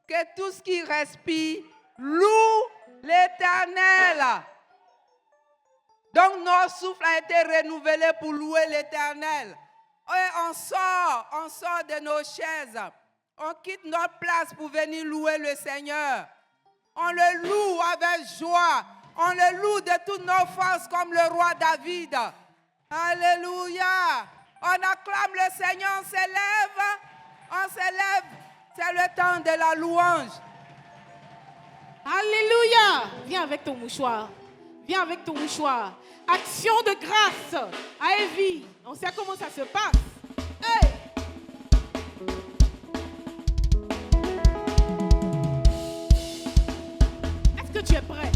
Que tout ce qui respire loue l'Éternel. Donc notre souffle a été renouvelé pour louer l'Éternel. Et on sort de nos chaises. On quitte notre place pour venir louer le Seigneur. On le loue avec joie. On le loue de toutes nos forces comme le roi David. Alléluia. On acclame le Seigneur, on s'élève. C'est le temps de la louange. Alléluia. Viens avec ton mouchoir. Action de grâce à Evie. On sait comment ça se passe. Hey! Est-ce que tu es prêt?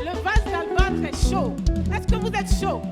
Le vase d'albâtre est chaud. Est-ce que vous êtes chaud?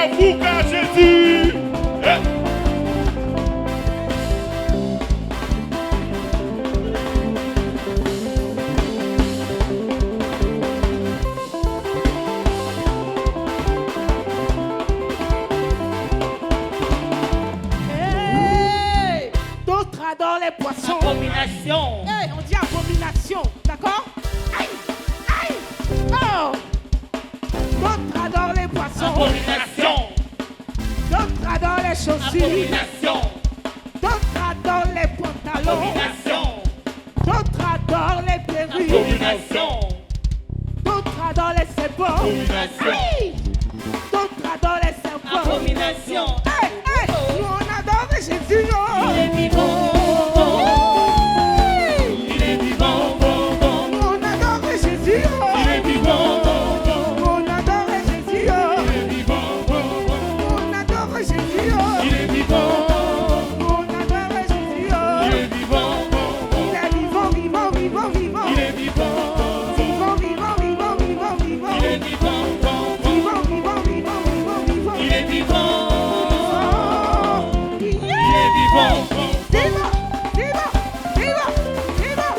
Fouca Jésus. Hey, d'autres adorent les poissons. Abomination. Hey, on dit abomination, d'accord? Aïe, aïe, oh. D'autres adorent les poissons. Abomination. D'autres adorent les chaussures. Abomination. D'autres adorent les pantalons. Abomination. D'autres adorent les perruques. Abomination. D'autres adorent les serpents. Abomination. Aïe. D'autres adorent les serpents. Abomination. Hey, hey, nous on adore Jésus. Oh. Il est vivant. Il est vivant. Nous on adore Jésus. Oh. Il est vivant. On adore Jésus. Oh. Il est vivant. On adore Jésus. Oh. Il est vivant. On adore Jésus. Oh. Il est vivant. Il est vivant, vivant, vivant, vivant. Il est vivant. Vivant, vivant, vivant, vivant, vivant. Il est vivant. Vivant, vivant, vivant, vivant, vivant. Il est vivant. Oh. Il est vivant. Vivant, vivant, vivant, vivant.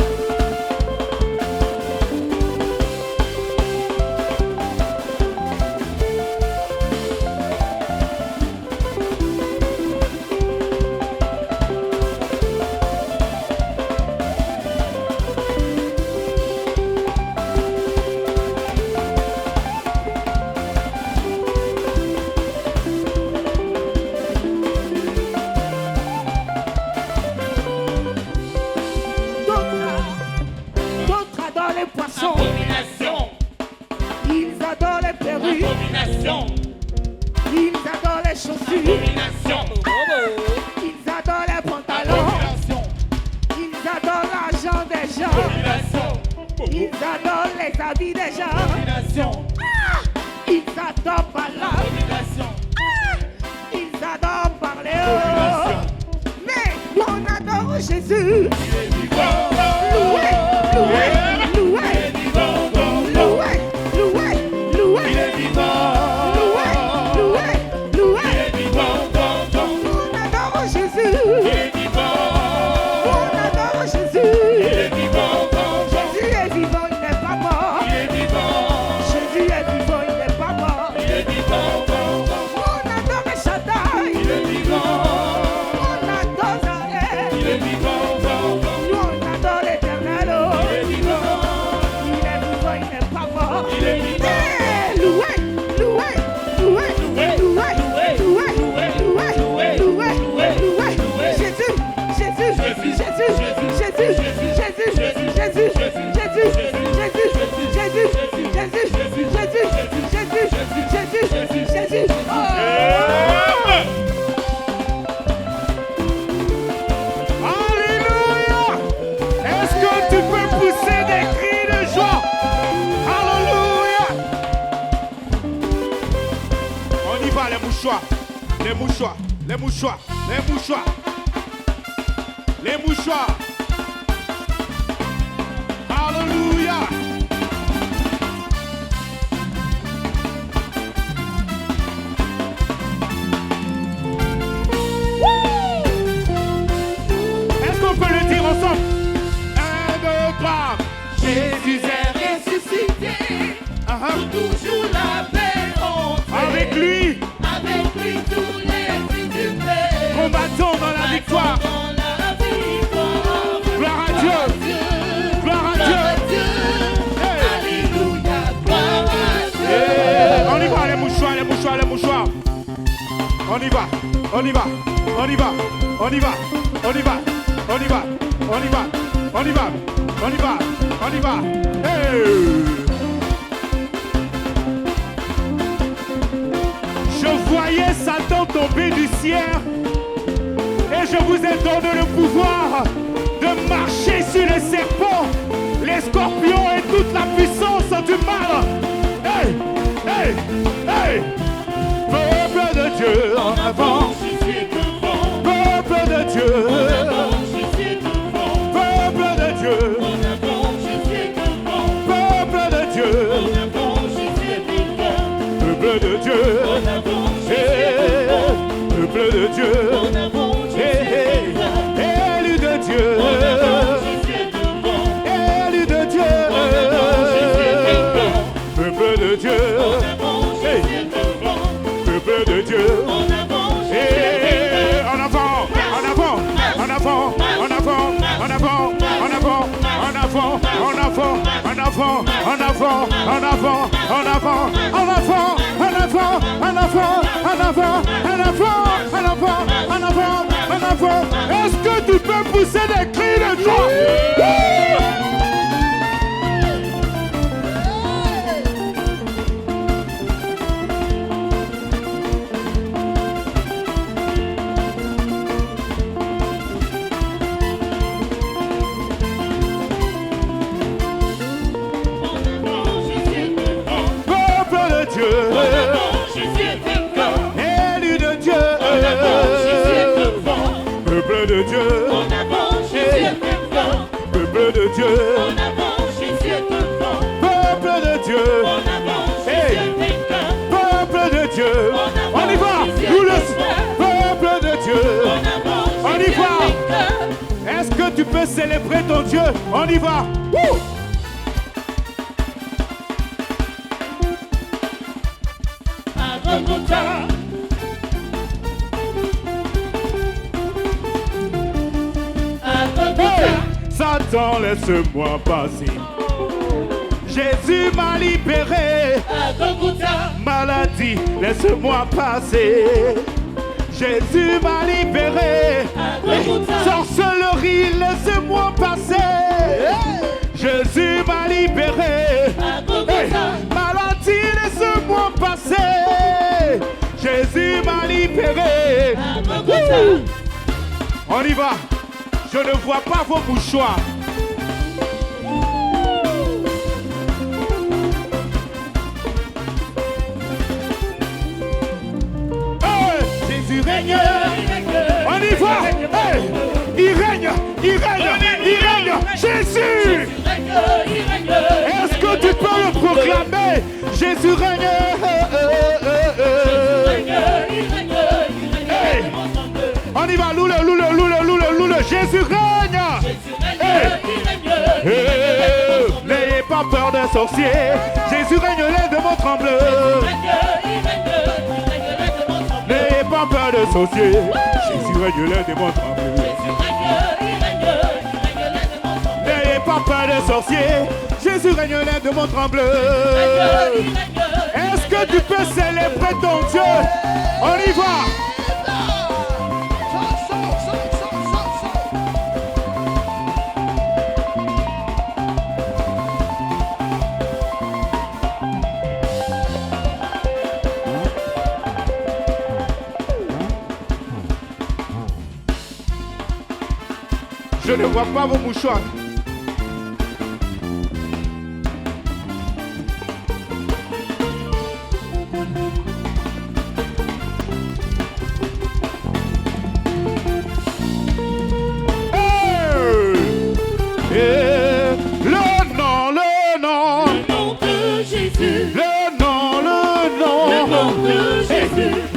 D'autres adorent les poissons. Abomination. Ils adorent les perruques. Abomination. Ils adorent les chaussures. Abomination. Ils adorent les pantalons. Abomination. Ils adorent l'argent des gens. Abomination. Ils adorent les habits des gens. Abomination. Ils adorent parler. Abomination. Ils adorent parler. Oh. Mais nous on adore Jésus. Il est vivant. Loué, loué, loué. Il est vivant. Loué, loué, loué. Il est vivant. Loué, loué, loué. Il est vivant. On adore Jésus. Il est vivant. On adore Jésus. Il est vivant. Jésus est vivant, il n'est pas mort. Il est vivant. Jésus est vivant, il n'est pas mort. Il est vivant. On adore Shaddai. Il est vivant. On adore Zahé. Il est vivant. Nous on adore l'Éternel. Oh. Il est vivant. Il est vivant, il n'est pas mort. Il est vivant. Eh, loué, loué, loué, loué, loué, loué, loué, loué. Jésus, Jésus, Jésus, Jésus, Jésus, Jésus, Jésus, Jésus, Jésus, Jésus, Jésus, Jésus. Alléluia. Est-ce que tu peux pousser des cris de joie? Alléluia. On y va, les mouchoirs. Les mouchoirs. Les mouchoirs. Les mouchoirs. Les mouchoirs. Alléluia. Est-ce qu'on peut le dire ensemble? 1, 2, 3. Jésus est ressuscité. Toujours la paix Avec lui, Avec lui tous les tribulés. combattons dans la victoire. Dans la victoire. Gloire à Dieu. Gloire à Dieu. Hey. Alléluia. Gloire à Dieu. Hey. On y va, les mouchoirs, les mouchoirs, les mouchoirs. On y va, on y va, on y va, on y va, on y va, on y va, on y va, on y va, on y va, on y va. Hey. Je voyais Satan tomber du ciel et je vous ai donné le pouvoir de marcher sur les serpents, les scorpions et toute la puissance du mal. Hey, hey, hey. Peuple de Dieu, en avant. Peuple de Dieu. Peuple de Dieu. Peuple de Dieu. Peuple de Dieu. Dieu. Élu de Dieu. Élu de Dieu. Peuple de Dieu. Peuple de Dieu. Et en avant, en avant, en avant, en avant, en avant, en avant, en avant, en avant, en avant, en avant, en avant, en avant, en avant, en avant, en avant, en avant, en avant, en avant, en avant, en avant. Est-ce que tu peux pousser des cris de joie? Élu de Dieu, peuple de Dieu, peuple de Dieu, peuple de Dieu, peuple de Dieu, on y va, nous le peuple de Dieu, on y va. Est-ce que tu peux célébrer ton Dieu? On y va. Satan, laisse-moi passer. Jésus m'a libéré. Maladie, laisse-moi passer. Jésus m'a libéré. Sorcellerie, laisse-moi passer. Jésus m'a libéré. Maladie, laisse-moi passer. Jésus m'a libéré. On y va. Je ne vois pas vos mouchoirs. Hey, Jésus règne. On y va. Hey, il règne, il règne, il règne. Jésus. Est-ce que tu peux le proclamer? Jésus règne. Hey, on y va. Loule, loule, loule, loule, loule. Jésus règne. N'ayez pas peur d'un sorcier. Jésus règne, les démons tremblent. N'ayez pas peur d'un sorcier. Jésus règne, les démons tremblent. N'ayez pas peur d'un sorcier. Jésus règne, les démons tremblent. Est-ce que tu peux célébrer ton Dieu? On y va. Je ne vois pas vos mouchoirs.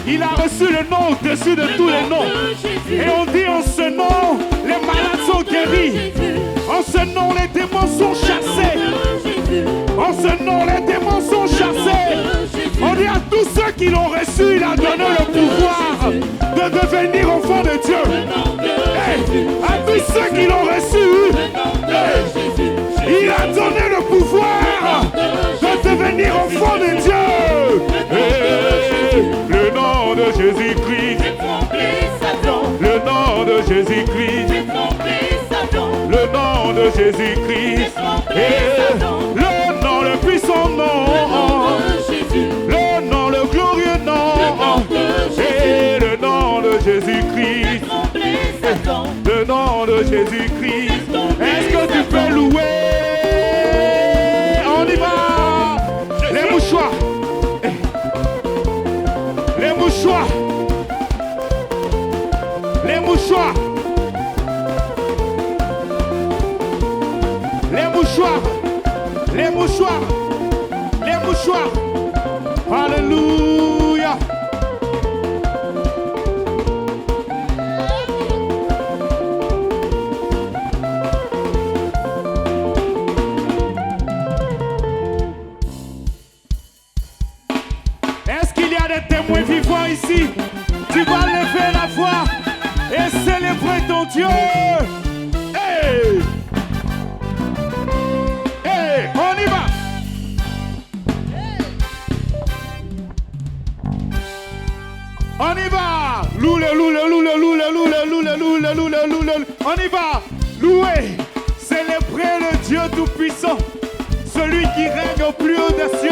Il a reçu le nom au-dessus de tous les noms. Et on dit en ce nom, les malades sont guéris. En ce nom, les démons sont chassés. En ce nom, les démons sont chassés. On dit à tous ceux qui l'ont reçu, il a donné le pouvoir de devenir enfants de Dieu. Hey, à tous ceux qui l'ont reçu, hey, il a donné le pouvoir de devenir enfants de Dieu. Hey, le nom de Jésus-Christ. Le nom de Jésus-Christ. Le nom de Jésus-Christ. Le nom, le puissant nom. Le nom, le glorieux nom. Et le nom de Jésus-Christ. Le nom de Jésus-Christ. Est-ce que tu peux louer? On y va. Les mouchoirs. Les mouchoirs. Les mouchoirs. Les mouchoirs. Les mouchoirs. Les mouchoirs. Alléluia. On y va. Louer, célébrer le Dieu Tout-Puissant, celui qui règne au plus haut des cieux.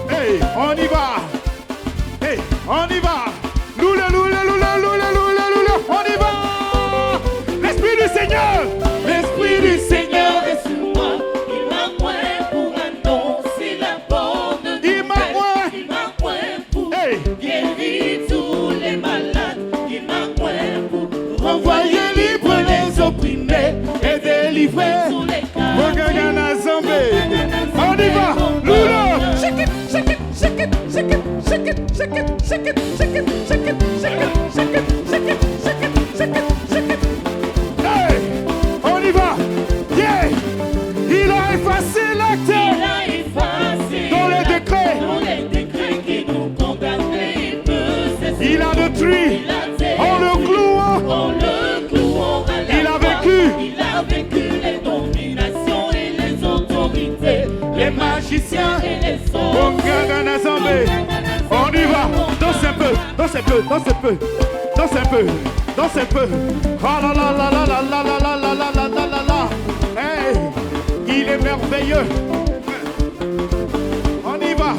Hey, on y va. Hey, on y va. On y va. L'Esprit du Seigneur. L'Esprit du Seigneur est sur moi. Il m'a point pour annoncer la bonne nouvelle. Il m'a point. Il m'a point pour guérir tous les malades. Il m'a point pour Envoyer libre les opprimés et délivrer. tous les cas. On y va. Lula. Shake it, shake it, shake it, shake it, shake it, shake it, shake it, shake it, shake it, shake it, shake it, shake it, shake it, shake it, shake it. Hey, on y va. Yeah. Il a effacé l'acte Il a effacé dans les décrets. dans les décrets qui nous condamnaient. Il peut cesser. Il a détruit Il a fait en le clouant. en le clouant à la Il a croix. vaincu. Il a vaincu les dominations et les autorités, Les magiciens. et les On sorts. gagne un zombie. On y va. Danse un peu. Danse un peu. Danse un peu. Danse un peu. Danse un peu. Ah la la la la la la la la la la la la la. Hey, il est merveilleux. On y va.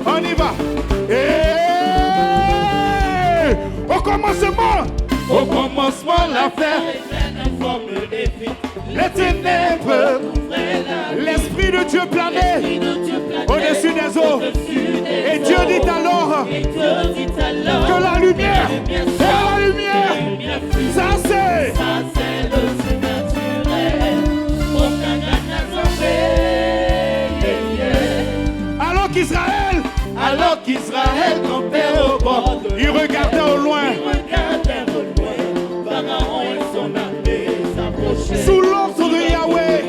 On y va. Hey, au commencement. Au commencement, l'affaire. Les ténèbres. L'Esprit de Dieu planait au-dessus des eaux. Et Dieu dit alors que la lumière et la lumière, ça c'est. Ça c'est le surnaturel. Aucun Alors qu'Israël campait au bord, il regardait au loin. Pharaon et son armée s'approchaient. Sous l'ordre de Yahweh,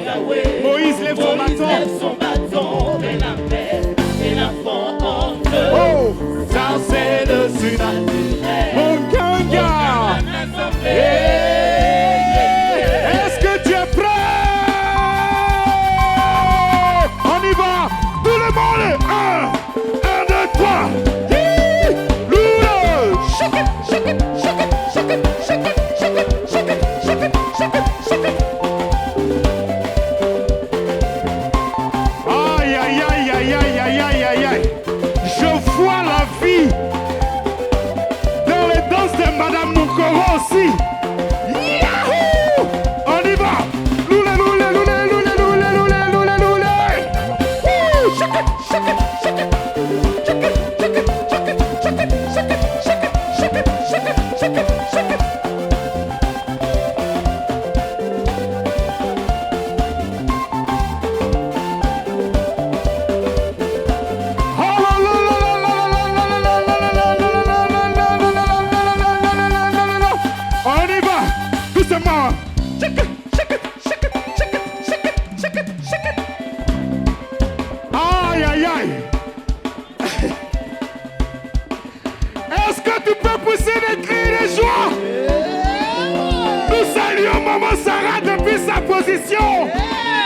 Moïse lève son bâton. Et la paix et la honte. Oh, ça c'est le surnaturel. Mon ganga. Est-ce que tu es prêt? On y va. Tout le monde. 1, 2, 3. Shake it, shake it, shake it, shake it, shake it, shake it, shake it, shake it, shake it, shake it. Aïe, aïe, aïe, aïe, aïe, aïe, aïe, aïe, aïe. Je vois la vie dans les danses de Madame Moukoro aussi. Yahoo! On y va. Loulé, loulé, loulé, loulé, loulé, loulé, loulé, loulé. Woo! Shake it, shake it, shake it, shake it, shake it, shake it, shake it, shake it, shake it, shake it, shake it, shake it, shake it. On y va. Doucement. Shake it, shake it, shake it, shake it, shake it, shake it, shake it. Aïe, aïe, aïe. Est-ce que tu peux pousser des cris de joie? Nous saluons Maman Sarah depuis sa position.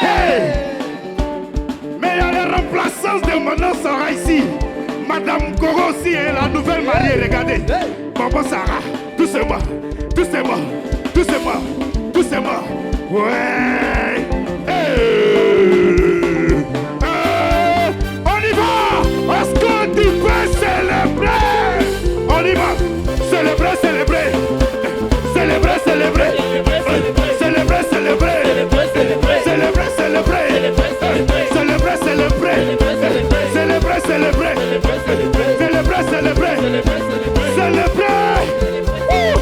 Hey. Mais il y a les remplaçantes de Maman Sarah ici. Madame Koro aussi est la nouvelle mariée, regardez. Maman Sarah, doucement, doucement, doucement, doucement. Ouais. Hey. On y va. Est-ce que tu peux célébrer? On y va. Célébrer, célébrer. Célébrer, célébrer. Célébrer, célébrer. Célébrer, célébrer. Célébrer, célébrer. Célébrer, célébrer. Célébrer, célébrer. Célébrer. Ouh.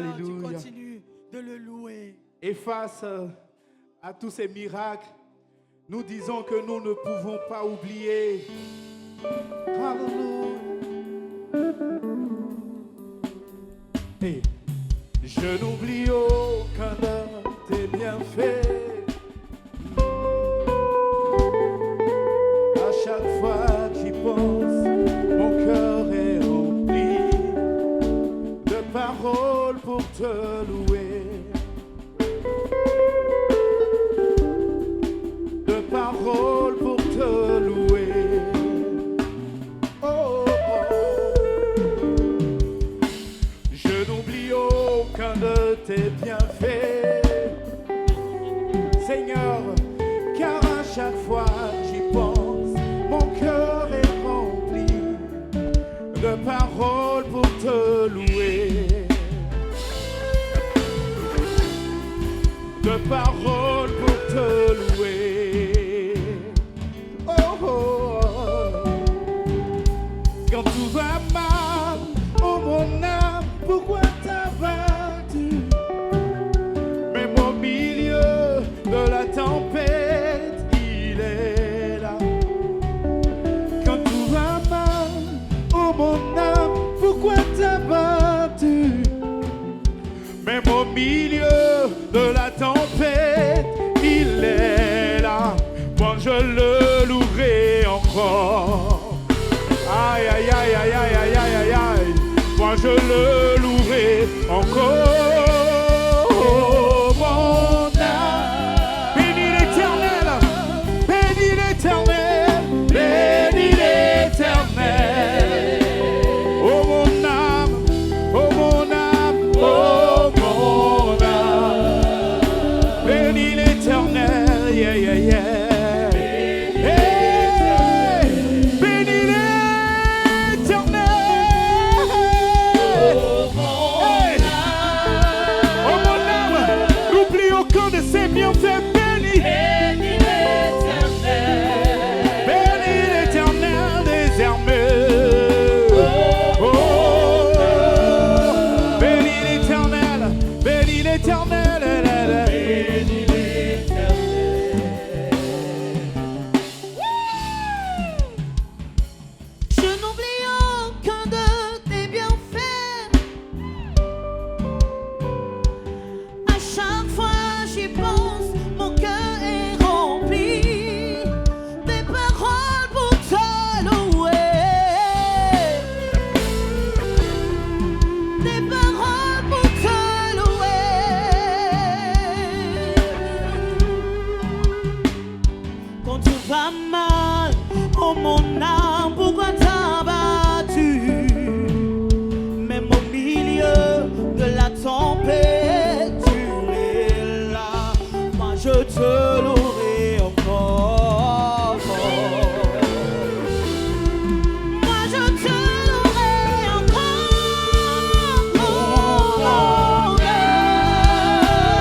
tu Alléluia. continues de le louer. Et face à tous ces miracles, nous disons que nous ne pouvons pas oublier. Alléluia. Et je n'oublie aucun de tes bienfaits. À chaque fois que j'y pense, mon cœur est rempli de paroles pour te louer. De paroles pour te louer. Oh, oh. Je n'oublie aucun de tes bienfaits, Seigneur, car à chaque fois j'y pense, mon cœur est rempli de paroles pour te louer. De paroles pour te louer. Oh, oh, oh. Quand tout va mal, oh mon âme, pourquoi t'as battu? Même au milieu de la tempête, il est là. Quand tout va mal, oh mon âme, pourquoi t'as battu? Même au milieu de la tempête, il est là. Moi je le louerai encore. Aïe, aïe, aïe, aïe, aïe, aïe, aïe, aïe, aïe. Moi je le louerai encore. Oh, mon âme. Bénis l'Éternel, bénis l'Éternel, bénis l'Éternel. Oh mon âme, oh mon âme, oh mon âme. Bénis l'Éternel, yeah, yeah, yeah. Hey, bénis l'Éternel. Hey. Oh mon âme, n'oublie aucun de ses bienfaits. Bénis l'Éternel des armées. Oh, bénis l'Éternel, bénis l'Éternel. Je n'oublie aucun de tes bienfaits. À chaque fois j'y pense, mon cœur est rempli des paroles pour te louer. Des paroles pour te louer. Quand tout va mal, oh mon âme, pourquoi t'as battu? Même au milieu de la tempête, tu es là. Moi je te louerai encore. Moi je te louerai encore. Mon âme,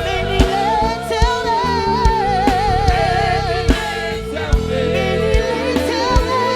bénis l'Éternel. Bénis l'Éternel.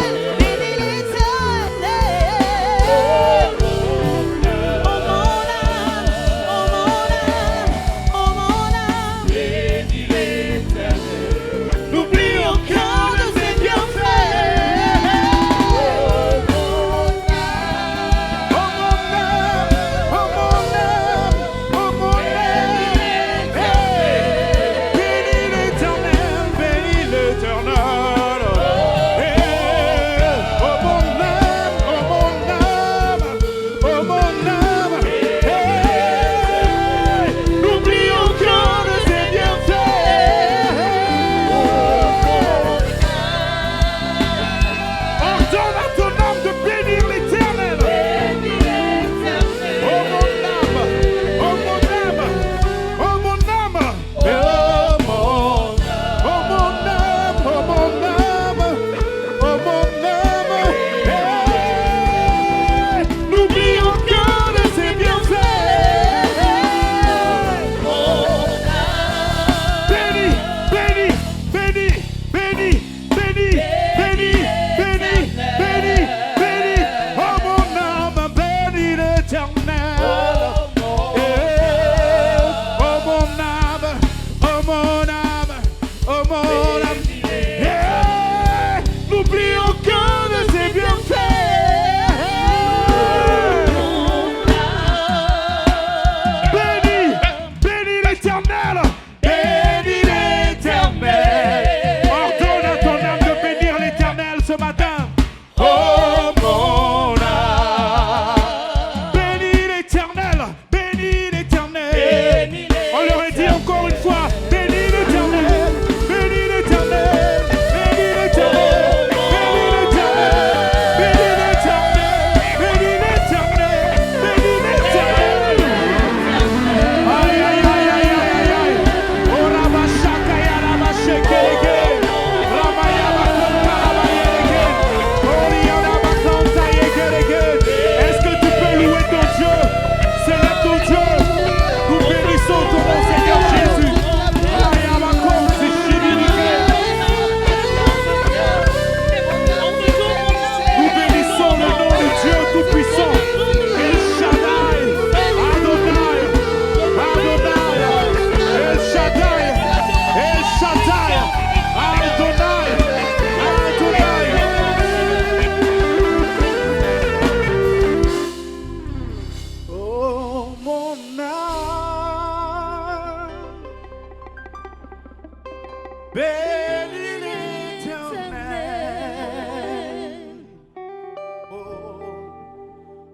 Bénis l'Éternel.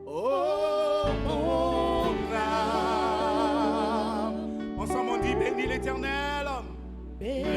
Oh, mon âme. Ensemble on dit bénis l'Éternel. Bénis